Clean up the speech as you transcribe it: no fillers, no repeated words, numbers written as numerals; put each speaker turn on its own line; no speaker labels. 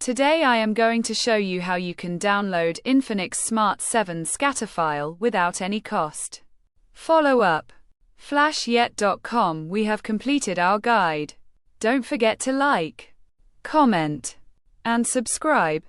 Today I am going to show you how you can download Infinix Smart 7 scatter file without any cost. Follow up. FlashYet.com. We have completed our guide. Don't forget to like, comment, and subscribe.